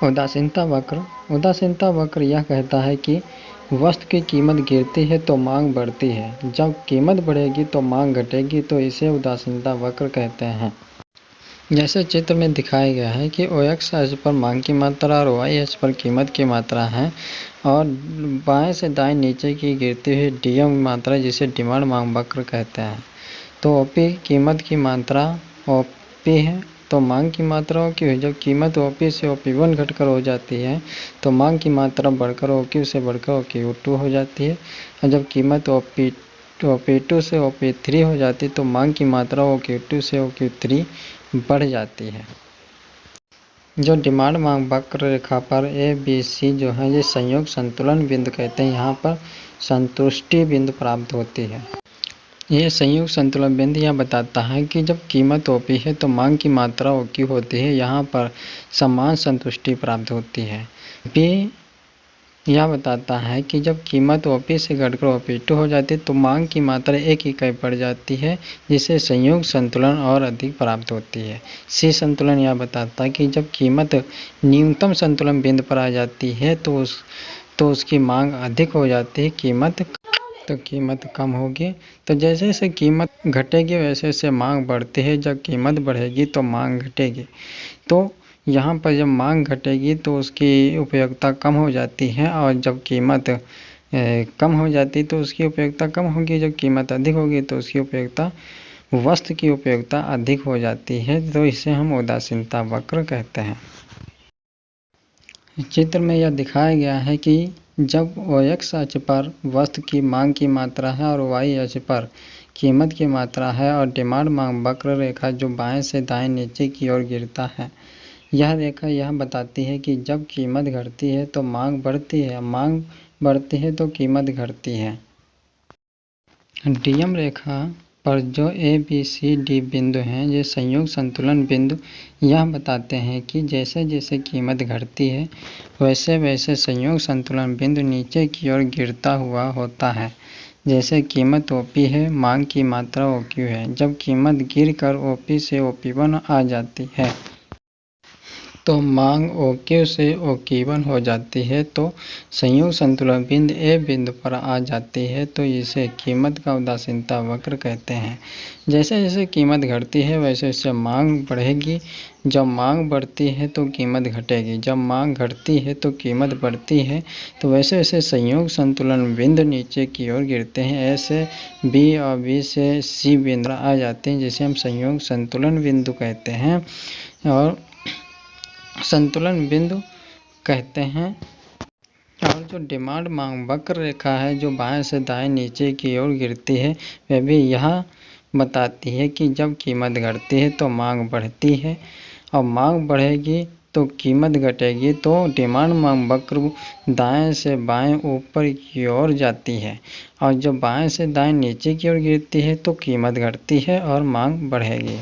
उदासीनता वक्र। उदासीनता वक्र यह कहता है कि वस्तु की कीमत गिरती है तो मांग बढ़ती है, जब कीमत बढ़ेगी तो मांग घटेगी, तो इसे उदासीनता वक्र कहते हैं। जैसे चित्र में दिखाया गया है कि OX अक्ष पर मांग की मात्रा और Y अक्ष पर कीमत की मात्रा है और बाएं से दाएं नीचे की गिरती हुई DM मात्रा, जिसे डिमांड मांग वक्र कहते हैं। तो OP कीमत की मात्रा OP है, तो मांग की मात्रा OQ है। जब कीमत OP से OP1 घटकर हो जाती है तो मांग की मात्रा बढ़कर OQ से बढ़कर OQ2 हो जाती है, और जब कीमत OP2 से OP3 हो जाती है तो मांग की मात्रा OQ2 से OQ3 बढ़ जाती है। जो डिमांड मांग वक्र रेखा पर ABC जो है ये संयोग संतुलन बिंदु कहते हैं। यहाँ पर संतुष्टि बिंदु प्राप्त होती है। यह संयोग संतुलन बिंदु यह बताता है कि जब कीमत OP है तो मांग की मात्रा OQ होती है। यहाँ पर समान संतुष्टि प्राप्त होती है। B यह बताता है कि जब कीमत OP से घटकर OP2 हो जाती है तो मांग की मात्रा 1 इकाई बढ़ जाती है, जिससे संयोग संतुलन और अधिक प्राप्त होती है। C संतुलन यह बताता है कि जब कीमत न्यूनतम संतुलन बिंदु पर आ जाती है तो उसकी मांग अधिक हो जाती है, कीमत कम होगी। तो जैसे जैसे कीमत घटेगी वैसे वैसे मांग बढ़ती है, जब कीमत बढ़ेगी तो मांग घटेगी। तो यहाँ पर जब मांग घटेगी तो उसकी उपयोगिता कम हो जाती है, और जब कीमत कम हो जाती तो उसकी उपयोगिता कम होगी। जब कीमत अधिक होगी तो उसकी उपयोगिता, वस्तु की उपयोगिता अधिक हो जाती है। तो इसे हम उदासीनता वक्र कहते हैं। चित्र में यह दिखाया गया है कि जब OX अक्ष पर वस्तु की मांग की मात्रा है और Y अक्ष पर कीमत की मात्रा है, और डिमांड मांग वक्र रेखा जो बाएं से दाएं नीचे की ओर गिरता है, यह रेखा यह बताती है कि जब कीमत घटती है तो मांग बढ़ती है, मांग बढ़ती है तो कीमत घटती है। DM रेखा पर जो ABCD बिंदु हैं ये संयोग संतुलन बिंदु यह बताते हैं कि जैसे जैसे कीमत घटती है वैसे वैसे संयोग संतुलन बिंदु नीचे की ओर गिरता हुआ होता है। जैसे कीमत OP है, मांग की मात्रा OQ है। जब कीमत गिर कर OP से OP1 आ जाती है तो मांग OQ से OQ1 हो जाती है, तो संयोग संतुलन बिंदु A बिंदु पर आ जाती है, तो इसे कीमत का उदासीनता वक्र कहते हैं। जैसे जैसे कीमत घटती है वैसे वैसे मांग बढ़ेगी। जब मांग बढ़ती है तो कीमत घटेगी, जब मांग घटती है तो कीमत बढ़ती है। तो वैसे वैसे संयोग संतुलन बिंदु नीचे की ओर गिरते हैं। ऐसे B और B से C बिंदु आ जाते हैं, जिसे हम संयोग संतुलन बिंदु कहते हैं और संतुलन बिंदु कहते हैं। और जो डिमांड मांग वक्र रेखा है जो बाएं से दाएं नीचे की ओर गिरती है, वह भी यह बताती है कि जब कीमत घटती है तो मांग बढ़ती है, और मांग बढ़ेगी तो कीमत घटेगी। तो डिमांड मांग वक्र दाएं से बाएं ऊपर की ओर जाती है, और जब बाएं से दाएं नीचे की ओर गिरती है तो कीमत घटती है और मांग बढ़ेगी।